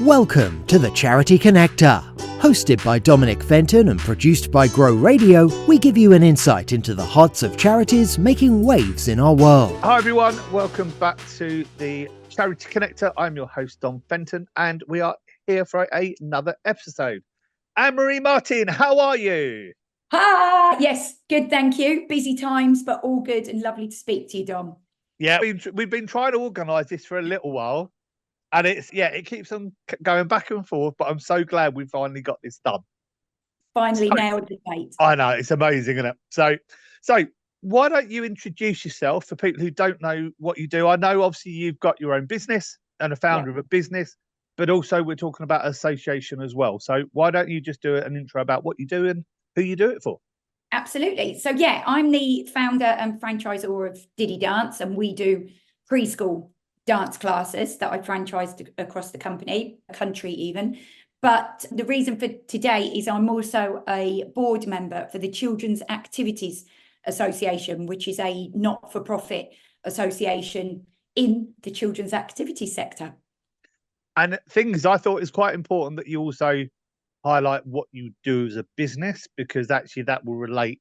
Welcome to the Charity Connector. Hosted by Dominic Fenton and produced by Grow Radio, we give you an insight into the hearts of charities making waves in our world. Hi everyone, welcome back to the Charity Connector. I'm your host Dom Fenton and we are here for another episode. Anne-Marie Martin, how are you? Hi, yes, good, thank you. Busy times, but all good and lovely to speak to you, Dom. Yeah, we've been trying to organise this for a little while and it keeps on going back and forth, but I'm so glad we finally got this done. Finally nailed the date. I know, it's amazing, isn't it? So why don't you introduce yourself for people who don't know what you do? I know obviously you've got your own business and a founder of a business, but also we're talking about association as well. So why don't you just do an intro about what you do and who you do it for? Absolutely. So yeah, I'm the founder and franchisor of Diddy Dance, and we do preschool dance classes that I franchised across the country even. But the reason for today is I'm also a board member for the Children's Activities Association, which is a not-for-profit association in the children's activity sector. And things I thought is quite important that you also highlight what you do as a business, because actually that will relate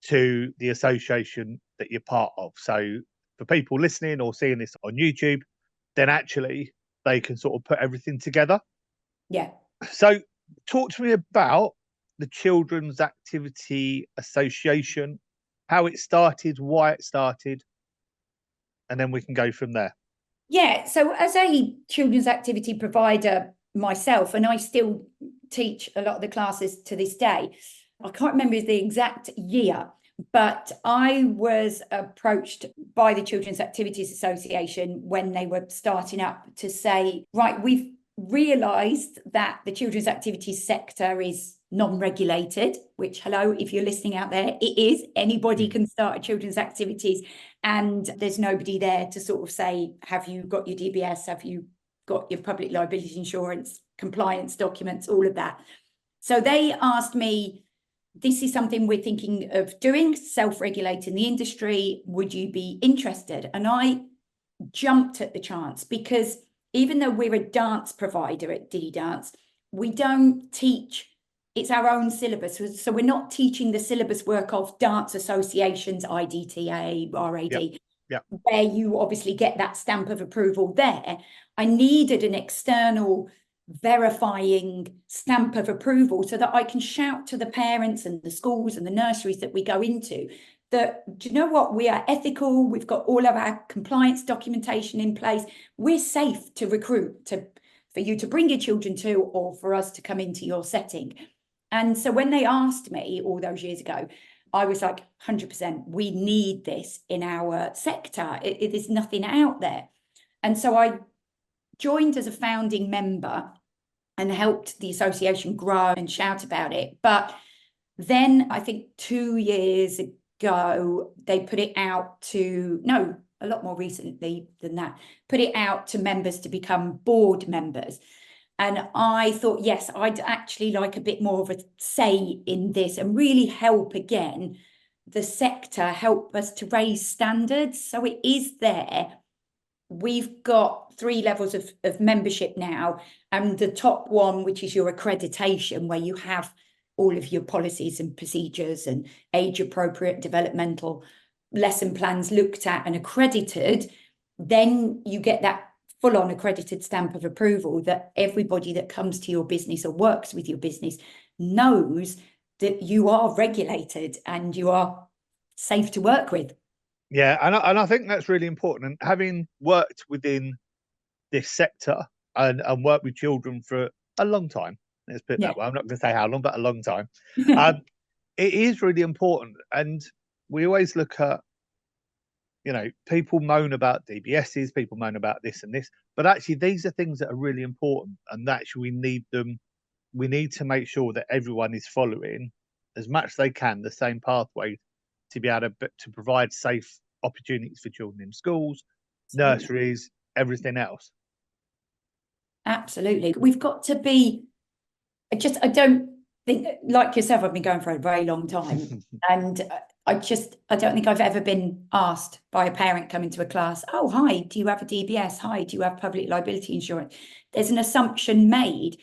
to the association that you're part of. So for people listening or seeing this on YouTube, then actually they can sort of put everything together. Yeah. So talk to me about the Children's Activity Association, how it started, why it started, and then we can go from there. Yeah, so as a children's activity provider myself, and I still teach a lot of the classes to this day, I can't remember the exact year, but I was approached by the Children's Activities Association when they were starting up to say, right, we've realised that the children's activities sector is non-regulated, which, hello, if you're listening out there, it is. Anybody can start a children's activities, and there's nobody there to sort of say, have you got your DBS? Have you got your public liability insurance, compliance documents, all of that? So they asked me, this is something we're thinking of doing, self-regulating the industry. Would you be interested? And I jumped at the chance, because even though we're a dance provider at Diddy Dance, we don't teach, it's our own syllabus. So we're not teaching the syllabus work of dance associations, IDTA, RAD, where you obviously get that stamp of approval there. I needed an external verifying stamp of approval so that I can shout to the parents and the schools and the nurseries that we go into that, do you know what, we are ethical, we've got all of our compliance documentation in place, we're safe to recruit, for you to bring your children to, or for us to come into your setting. And so when they asked me all those years ago, I was like, 100%, we need this in our sector. There's nothing out there. And so I joined as a founding member and helped the association grow and shout about it. But then I think 2 years ago, they put it out to, no, a lot more recently than that, put it out to members to become board members. And I thought, yes, I'd actually like a bit more of a say in this and really help again the sector, help us to raise standards. So it is there. We've got 3 levels of membership now, and the top one, which is your accreditation, where you have all of your policies and procedures and age-appropriate developmental lesson plans looked at and accredited. Then you get that full-on accredited stamp of approval that everybody that comes to your business or works with your business knows that you are regulated and you are safe to work with. Yeah, and I think that's really important. And having worked within this sector and worked with children for a long time, let's put it that way. I'm not going to say how long, but a long time. It is really important. And we always look at, you know, people moan about DBSs, people moan about this and this, but actually these are things that are really important, and actually we need them. We need to make sure that everyone is following as much as they can the same pathway to be able to provide safe opportunities for children in schools, nurseries, everything else. Absolutely. We've got to be, I don't think, like yourself, I've been going for a very long time. And I don't think I've ever been asked by a parent coming to a class, oh, hi, do you have a DBS? Hi, do you have public liability insurance? There's an assumption made.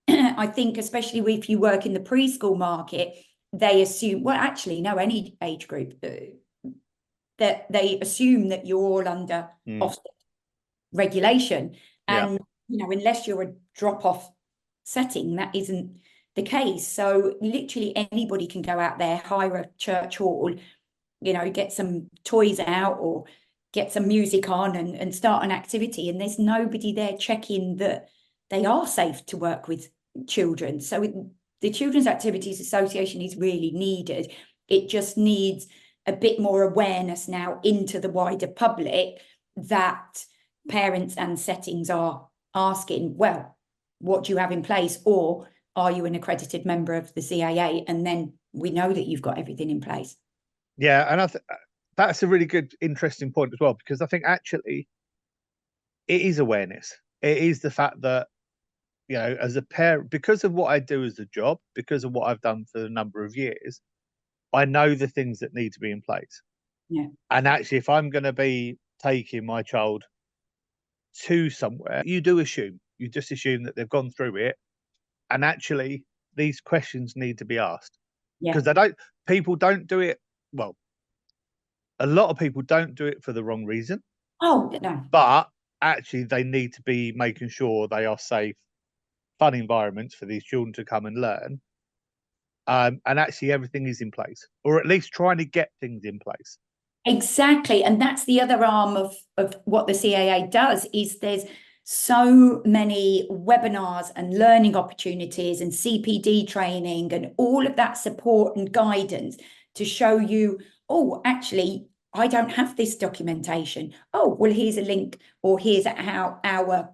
I think, especially if you work in the preschool market, they assume, well, actually, no, any age group, that they assume that you're all under Ofsted regulation. And, unless you're a drop-off setting, that isn't the case. So literally anybody can go out there, hire a church hall, get some toys out or get some music on and start an activity. And there's nobody there checking that they are safe to work with children. So the Children's Activities Association is really needed. It just needs a bit more awareness now into the wider public that parents and settings are asking, well, what do you have in place? Or are you an accredited member of the CAA? And then we know that you've got everything in place. Yeah, and that's a really good, interesting point as well, because I think actually it is awareness. It is the fact that, as a parent, because of what I do as a job, because of what I've done for a number of years, I know the things that need to be in place. Yeah. And actually, if I'm going to be taking my child to somewhere, you just assume that they've gone through it. And actually, these questions need to be asked, because people don't do it. Well, a lot of people don't do it for the wrong reason. Oh, no. But actually, they need to be making sure they are safe, fun environments for these children to come and learn. And actually, everything is in place, or at least trying to get things in place. Exactly. And that's the other arm of what the CAA does, is there's so many webinars and learning opportunities and CPD training and all of that support and guidance to show you, oh, actually, I don't have this documentation. Oh, well, here's a link, or here's how our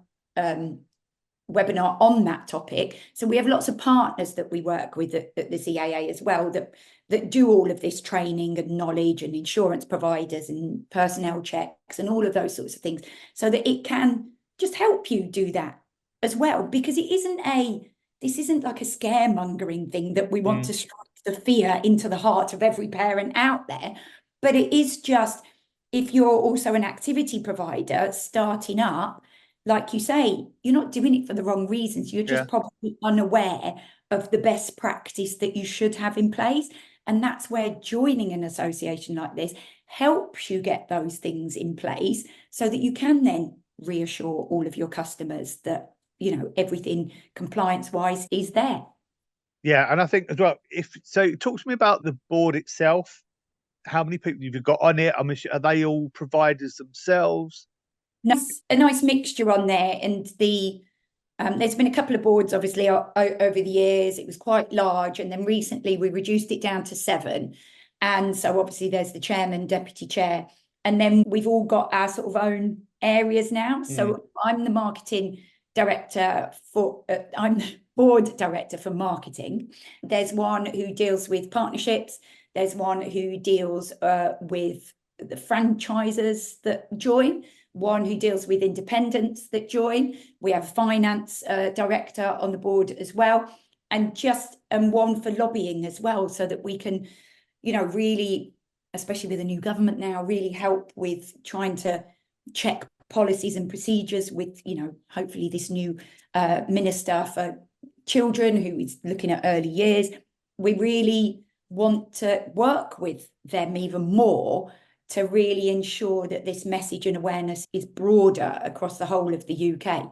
webinar on that topic. So we have lots of partners that we work with at the CAA as well that do all of this training and knowledge, and insurance providers and personnel checks and all of those sorts of things, so that it can just help you do that as well. Because this isn't like a scaremongering thing that we want to strike the fear into the heart of every parent out there. But it is just, if you're also an activity provider starting up, like you say, you're not doing it for the wrong reasons. You're just probably unaware of the best practice that you should have in place. And that's where joining an association like this helps you get those things in place, so that you can then reassure all of your customers that, everything compliance-wise is there. Yeah, and I think as well, talk to me about the board itself. How many people have you got on it? Are they all providers themselves? A nice mixture on there, and there's been a couple of boards obviously over the years. It was quite large, and then recently we reduced it down to 7, and so obviously there's the chairman, deputy chair, and then we've all got our sort of own areas now. So I'm the marketing director I'm the board director for marketing. There's one who deals with partnerships. There's one who deals with the franchisers that join, one who deals with independents that join. We have a finance director on the board as well, and one for lobbying as well, so that we can, really, especially with the new government now, really help with trying to check policies and procedures with, hopefully this new minister for children who is looking at early years. We really want to work with them even more to really ensure that this message and awareness is broader across the whole of the UK.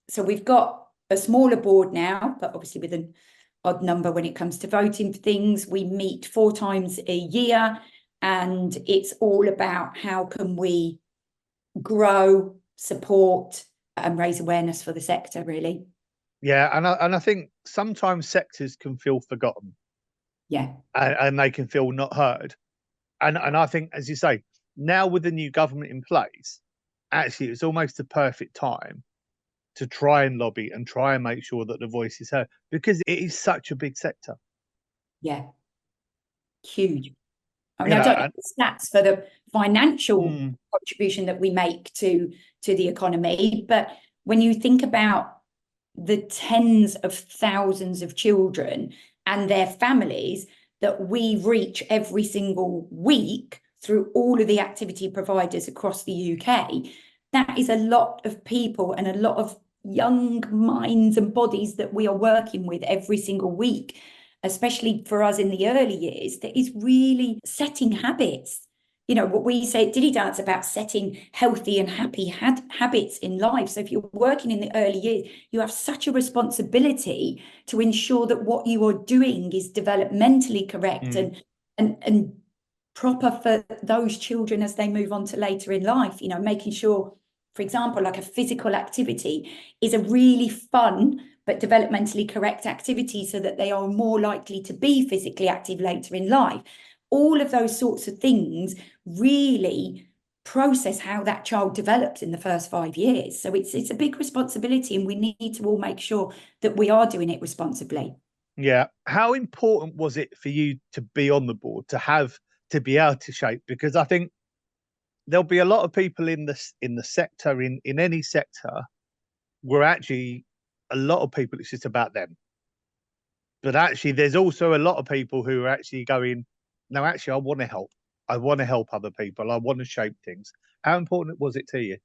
So we've got a smaller board now, but obviously with an odd number when it comes to voting for things. We meet 4 times a year, and it's all about how can we grow, support, and raise awareness for the sector, really. Yeah, and I think sometimes sectors can feel forgotten. Yeah. And they can feel not heard. And I think, as you say, now with the new government in place, actually it's almost the perfect time to try and lobby and try and make sure that the voice is heard, because it is such a big sector. Yeah. Huge. I mean, I don't know the stats for the financial contribution that we make to the economy, but when you think about the tens of thousands of children and their families that we reach every single week through all of the activity providers across the UK, that is a lot of people and a lot of young minds and bodies that we are working with every single week, especially for us in the early years, that is really setting habits. You know, what we say at Dilly Dance about setting healthy and happy habits in life. So if you're working in the early years, you have such a responsibility to ensure that what you are doing is developmentally correct and proper for those children as they move on to later in life. You know, making sure, for example, like a physical activity is a really fun but developmentally correct activity so that they are more likely to be physically active later in life. All of those sorts of things really process how that child develops in the first 5 years. So it's a big responsibility, and we need to all make sure that we are doing it responsibly. Yeah. How important was it for you to be on the board, to be able to shape? Because I think there'll be a lot of people in the sector, in any sector, where actually a lot of people, it's just about them. But actually, there's also a lot of people who are actually going, no, actually, I want to help. I want to help other people. I want to shape things. How important was it to you?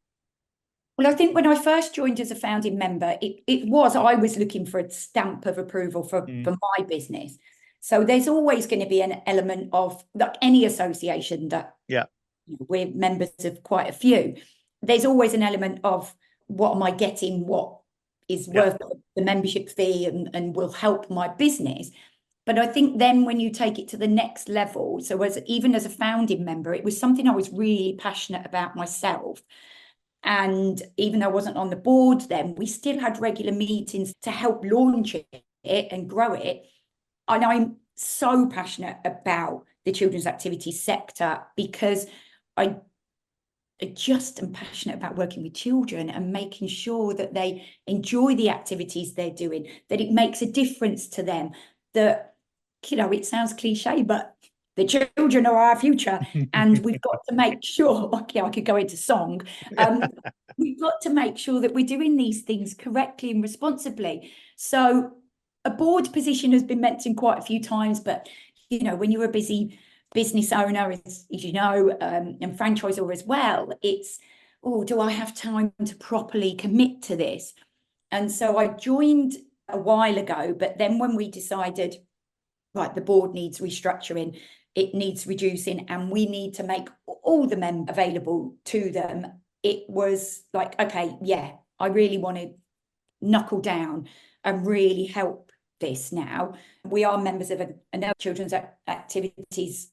Well, I think when I first joined as a founding member, I was looking for a stamp of approval for my business. So there's always going to be an element of, like any association that we're members of quite a few, there's always an element of, what am I getting, what is worth the membership fee and will help my business. But I think then when you take it to the next level, so even as a founding member, it was something I was really passionate about myself. And even though I wasn't on the board then, we still had regular meetings to help launch it and grow it. And I'm so passionate about the children's activity sector because I just am passionate about working with children and making sure that they enjoy the activities they're doing, that it makes a difference to them, that, you know, it sounds cliche, but the children are our future, and we've got to make sure, okay, I could go into song, we've got to make sure that we're doing these things correctly and responsibly. So a board position has been mentioned quite a few times, but, you know, when you're a busy business owner, as you know, and franchisor as well, it's, oh, do I have time to properly commit to this? And so I joined a while ago, but then when we decided, right, the board needs restructuring, it needs reducing, and we need to make all the members available to them, it was like, okay, yeah, I really want to knuckle down and really help this now. We are members of another children's activities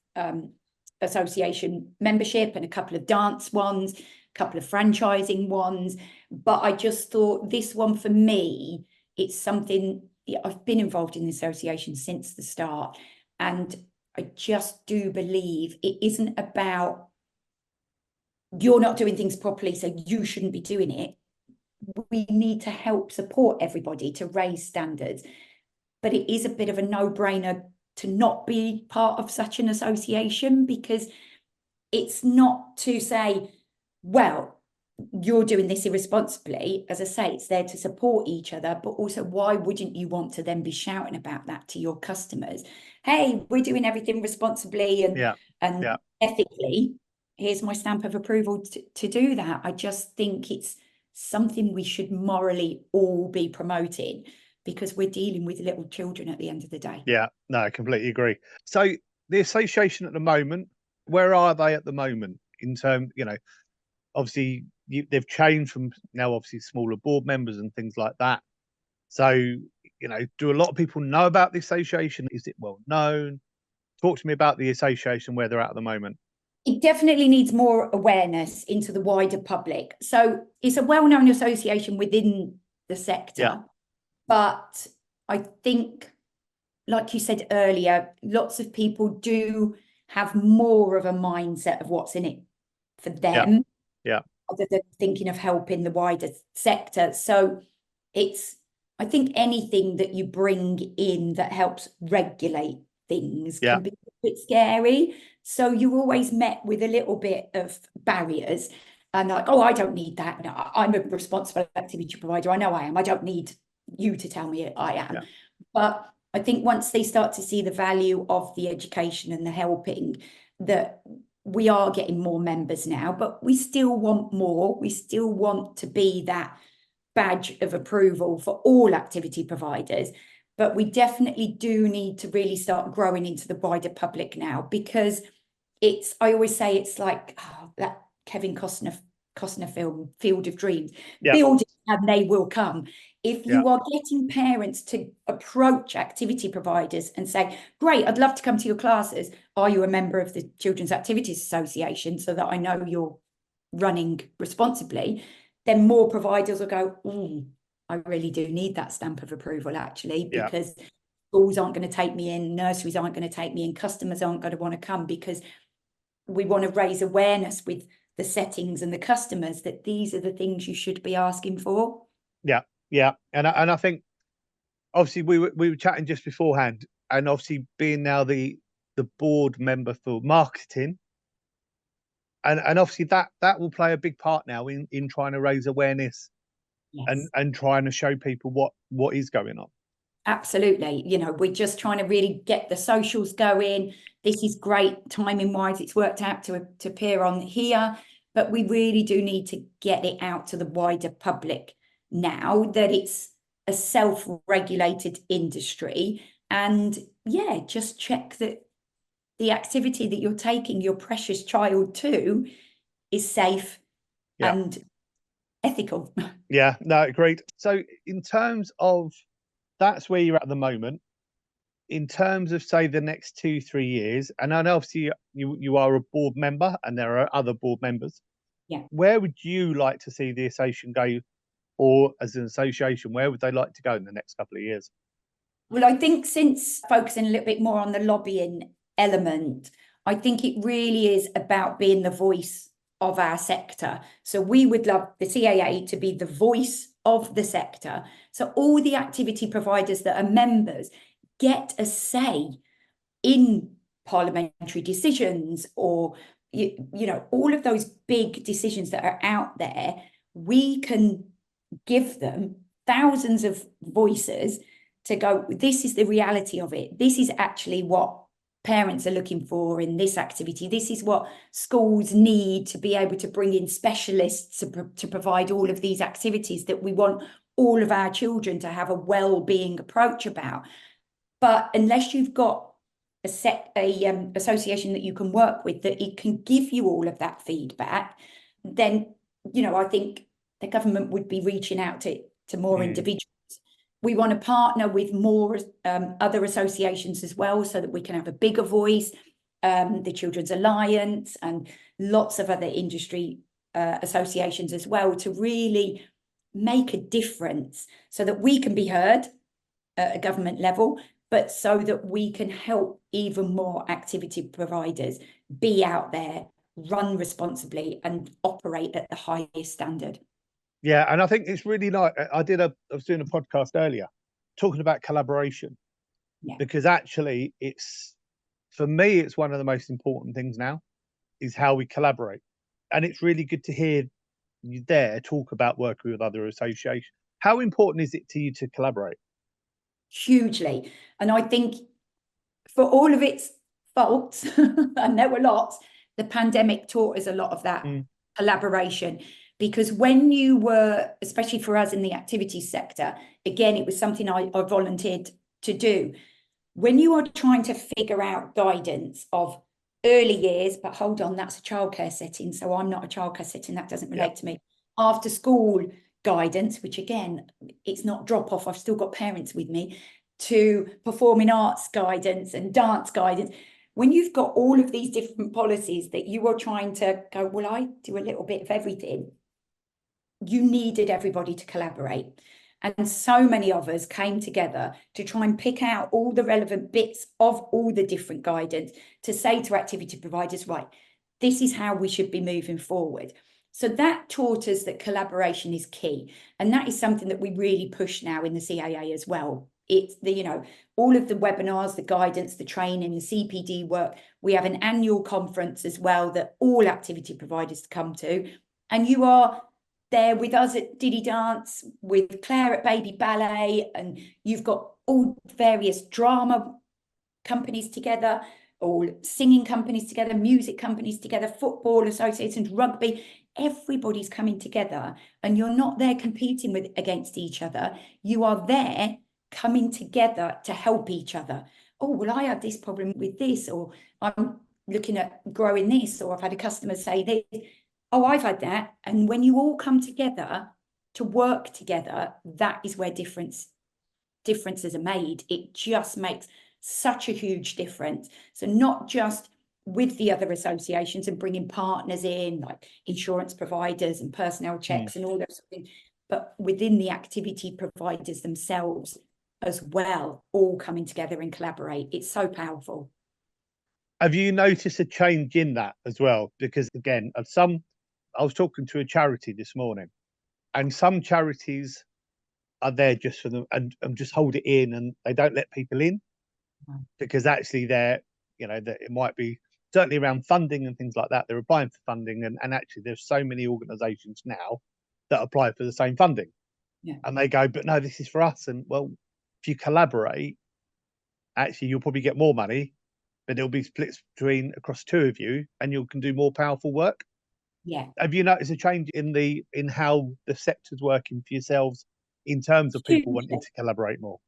association membership and a couple of dance ones, a couple of franchising ones. But I just thought this one for me, it's something, I've been involved in the association since the start. And I just do believe it isn't about you're not doing things properly, so you shouldn't be doing it. We need to help support everybody to raise standards. But it is a bit of a no-brainer to not be part of such an association, because it's not to say, well, you're doing this irresponsibly. As I say, it's there to support each other, but also why wouldn't you want to then be shouting about that to your customers? Hey, we're doing everything responsibly and ethically. Here's my stamp of approval to do that. I just think it's something we should morally all be promoting, because we're dealing with little children at the end of the day. Yeah, no, I completely agree. So the association at the moment, where are they at the moment in terms, you know, obviously they've changed from now, obviously smaller board members and things like that. So, you know, do a lot of people know about the association? Is it well known? Talk to me about the association, where they're at the moment. It definitely needs more awareness into the wider public. So it's a well-known association within the sector, but I think, like you said earlier, lots of people do have more of a mindset of what's in it for them, other than thinking of helping the wider sector. So it's, I think anything that you bring in that helps regulate things can be a bit scary. So you're always met with a little bit of barriers, and like, oh, I don't need that. No, I'm a responsible activity provider. I know I am. I don't need you to tell me I am. But I think once they start to see the value of the education and the helping, that we are getting more members now, but we still want more. We still want to be that badge of approval for all activity providers. But we definitely do need to really start growing into the wider public now, because I always say it's like that Kevin Costner film, Field of Dreams. Build it and they will come. If you are getting parents to approach activity providers and say, great, I'd love to come to your classes. Are you a member of the Children's Activities Association, so that I know you're running responsibly? Then more providers will go, I really do need that stamp of approval, actually, because schools aren't going to take me in, nurseries aren't going to take me in, customers aren't going to want to come, because we want to raise awareness with the settings and the customers that these are the things you should be asking for. Yeah. And I think, obviously, we were chatting just beforehand, and obviously being now the board member for marketing, and obviously that will play a big part now in trying to raise awareness and trying to show people what is going on. Absolutely. We're just trying to really get the socials going. This is great timing wise. It's worked out to appear on here, but we really do need to get it out to the wider public now that it's a self-regulated industry. And just check that the activity that you're taking your precious child to is safe and ethical. Yeah, no, agreed. So in terms of, that's where you're at the moment. In terms of, say, the next 2-3 years, and I know obviously you are a board member and there are other board members. Yeah. Where would you like to see the association go, or as an association, where would they like to go in the next couple of years? Well, I think since focusing a little bit more on the lobbying element, I think it really is about being the voice of our sector. So we would love the CAA to be the voice of the sector. So all the activity providers that are members get a say in parliamentary decisions, or all of those big decisions that are out there. We can give them thousands of voices to go, this is the reality of it. This is actually what parents are looking for in this activity. This is what schools need to be able to bring in specialists to provide all of these activities that we want all of our children to have a well-being approach about. But unless you've got a association that you can work with, that it can give you all of that feedback, then I think the government would be reaching out to more individuals. We want to partner with more other associations as well, so that we can have a bigger voice, the Children's Alliance and lots of other industry associations as well, to really make a difference, so that we can be heard at a government level, but so that we can help even more activity providers be out there, run responsibly and operate at the highest standard. Yeah, and I think it's really nice. I was doing a podcast earlier talking about collaboration, because actually for me, it's one of the most important things now, is how we collaborate. And it's really good to hear you there talk about working with other associations. How important is it to you to collaborate? Hugely. And I think for all of its faults, and there were lots, the pandemic taught us a lot of that collaboration. Because when you were, especially for us in the activities sector, again, it was something I volunteered to do. When you are trying to figure out guidance of early years, but hold on, that's a childcare setting, so I'm not a childcare setting, that doesn't relate to me. After school guidance, which again, it's not drop off, I've still got parents with me, to performing arts guidance and dance guidance. When you've got all of these different policies that you are trying to go, well, I do a little bit of everything, you needed everybody to collaborate. And so many of us came together to try and pick out all the relevant bits of all the different guidance to say to activity providers, right, this is how we should be moving forward. So that taught us that collaboration is key. And that is something that we really push now in the CAA as well. It's all of the webinars, the guidance, the training, the CPD work. We have an annual conference as well that all activity providers come to. And you are there with us at Diddy Dance, with Claire at Baby Ballet, and you've got all various drama companies together, all singing companies together, music companies together, football associations, rugby. Everybody's coming together, and you're not there competing against each other. You are there coming together to help each other. Oh, well, I have this problem with this, or I'm looking at growing this, or I've had a customer say this. Oh, I've had that. And when you all come together to work together, that is where differences are made. It just makes such a huge difference. So not just with the other associations and bringing partners in, like insurance providers and personnel checks and all those sort of things, but within the activity providers themselves as well, all coming together and collaborate. It's so powerful. Have you noticed a change in that as well? Because again, I was talking to a charity this morning, and some charities are there just for them and just hold it in, and they don't let people in because actually that it might be certainly around funding and things like that. They're applying for funding, and actually there's so many organisations now that apply for the same funding, and they go, but no, this is for us. And well, if you collaborate, actually you'll probably get more money, but it'll be split across two of you, and you can do more powerful work. Yeah. Have you noticed a change in how the sector's working for yourselves in terms of people wanting to collaborate more?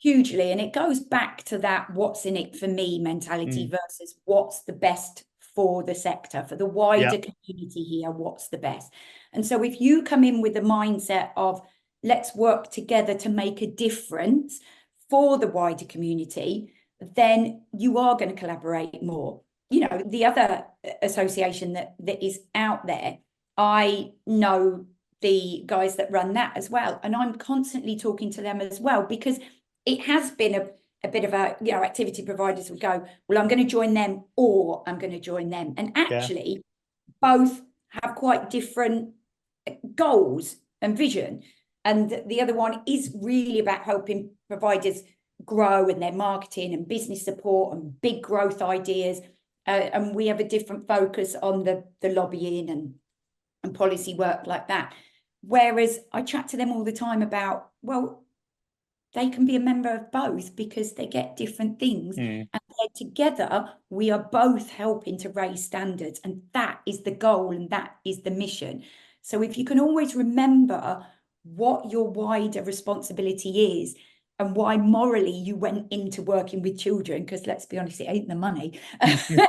Hugely. And it goes back to that what's in it for me mentality versus what's the best for the sector, for the wider community here, what's the best. And so if you come in with the mindset of let's work together to make a difference for the wider community, then you are going to collaborate more. The other association that is out there, I know the guys that run that as well. And I'm constantly talking to them as well, because it has been a bit of a, activity providers would go, well, I'm going to join them or I'm going to join them. And actually, both have quite different goals and vision. And the other one is really about helping providers grow and their marketing and business support and big growth ideas. And we have a different focus on the lobbying and policy work like that. Whereas I chat to them all the time about, well, they can be a member of both because they get different things. And together, we are both helping to raise standards. And that is the goal and that is the mission. So if you can always remember what your wider responsibility is and why morally you went into working with children, because let's be honest, it ain't the money. You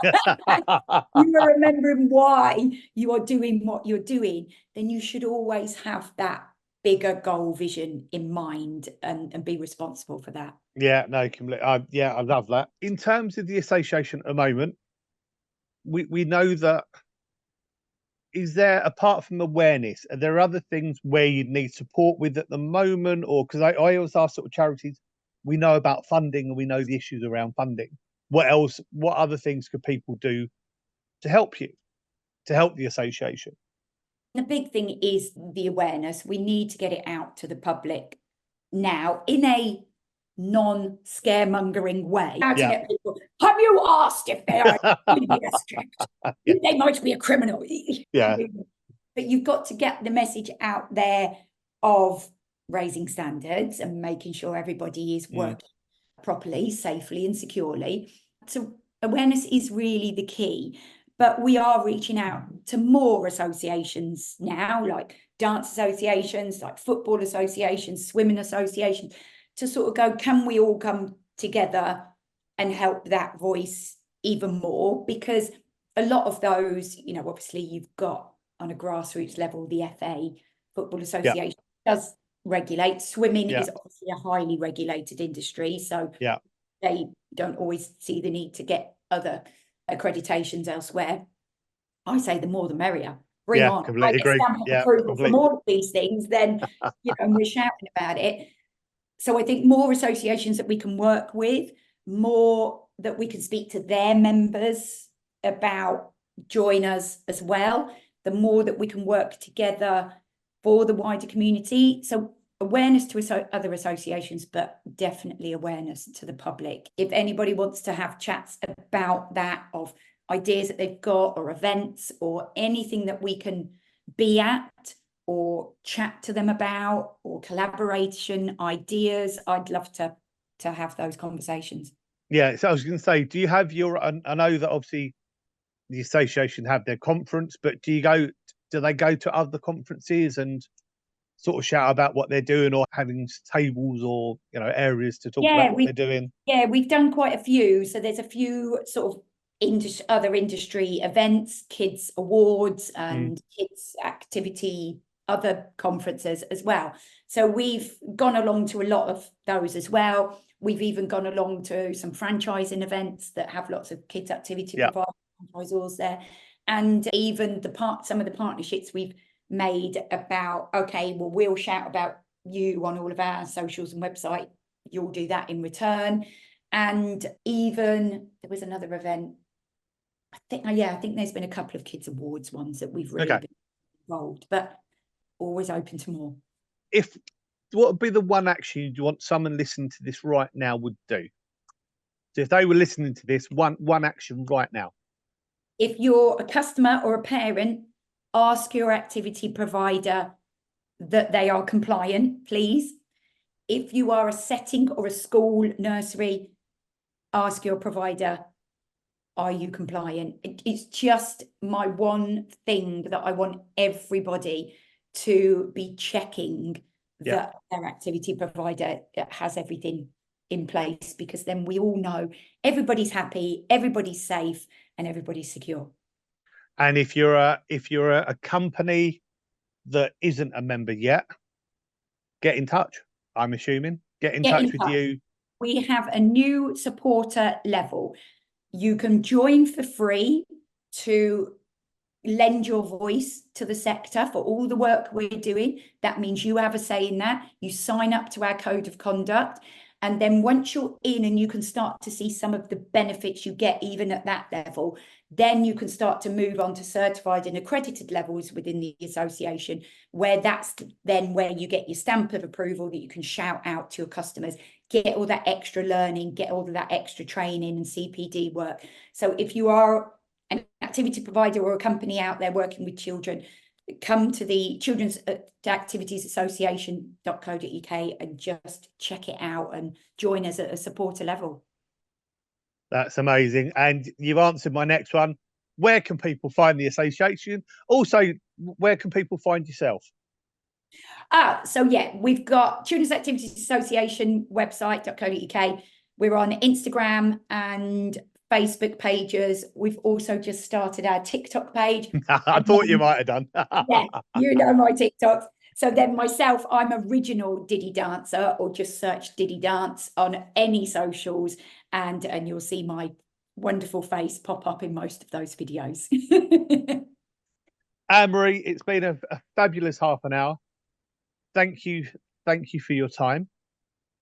are remembering why you are doing what you're doing, then you should always have that bigger goal vision in mind and be responsible for that. Yeah, no, completely. I love that. In terms of the association at the moment, we know that, is there, apart from awareness, are there other things where you need support with at the moment? Or because I always ask sort of charities, we know about funding and we know the issues around funding. What other things could people do to help you, to help the association? The big thing is the awareness. We need to get it out to the public now in a non-scaremongering way. How to get people, have you asked if they are strict? They might be a criminal. But you've got to get the message out there of raising standards and making sure everybody is working properly, safely and securely. So awareness is really the key. But we are reaching out to more associations now, like dance associations, like football associations, swimming associations, to sort of go, can we all come together and help that voice even more? Because a lot of those, obviously you've got on a grassroots level, the FA, Football Association, does regulate. Swimming is obviously a highly regulated industry. So they don't always see the need to get other accreditations elsewhere. I say the more the merrier. Bring on. I get stamp approval from all of these things, then we're shouting about it. So I think more associations that we can work with, more that we can speak to their members about, join us as well, the more that we can work together for the wider community. So awareness to other associations, but definitely awareness to the public. If anybody wants to have chats about that, of ideas that they've got or events or anything that we can be at or chat to them about, or collaboration ideas, I'd love to have those conversations. Yeah, so I was going to say, do you have I know that obviously the association have their conference, but do they go to other conferences and sort of shout about what they're doing, or having tables or areas to talk about what they're doing? Yeah, we've done quite a few. So there's a few sort of other industry events, kids awards and kids activity, other conferences as well. So we've gone along to a lot of those as well. We've even gone along to some franchising events that have lots of kids activity providers, franchisors there, and even some of the partnerships we've made about, okay, well, we'll shout about you on all of our socials and website, you'll do that in return. And even there was another event, I think there's been a couple of kids awards ones that we've really been involved, but always open to more. What would be the one action you want someone listening to this right now would do? So if they were listening to this, one action right now. If you're a customer or a parent, ask your activity provider that they are compliant, please. If you are a setting or a school, nursery, ask your provider, are you compliant? It's just my one thing that I want everybody to be checking that their activity provider has everything in place, because then we all know everybody's happy, everybody's safe, and everybody's secure. And if you're a company that isn't a member yet, get in touch. I'm assuming get in touch with you. We have a new supporter level. You can join for free to lend your voice to the sector for all the work we're doing. That means you have a say in that. You sign up to our code of conduct. And then once you're in and you can start to see some of the benefits you get even at that level, then you can start to move on to certified and accredited levels within the association, where that's then where you get your stamp of approval that you can shout out to your customers, get all that extra learning, get all of that extra training and CPD work. So if you are an activity provider or a company out there working with children, come to the Children's Activities Association.co.uk and just check it out and join us at a supporter level. That's amazing. And you've answered my next one. Where can people find the association? Also, where can people find yourself? So yeah, we've got Children's Activities Association website.co.uk. We're on Instagram and Facebook pages. We've also just started our TikTok page. I thought you might have done. Yeah, you know my TikToks. So then myself, I'm Original Diddy Dancer, or just search Diddy Dance on any socials, and you'll see my wonderful face pop up in most of those videos. Anne-Marie, it's been a fabulous half an hour. Thank you for your time.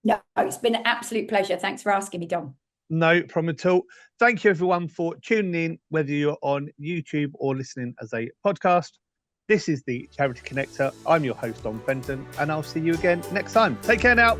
No, it's been an absolute pleasure. Thanks for asking me, Dom. No problem at all. Thank you everyone for tuning in, whether you're on YouTube or listening as a podcast. This is the Charity Connector. I'm your host, Dom Fenton, and I'll see you again next time. Take care now.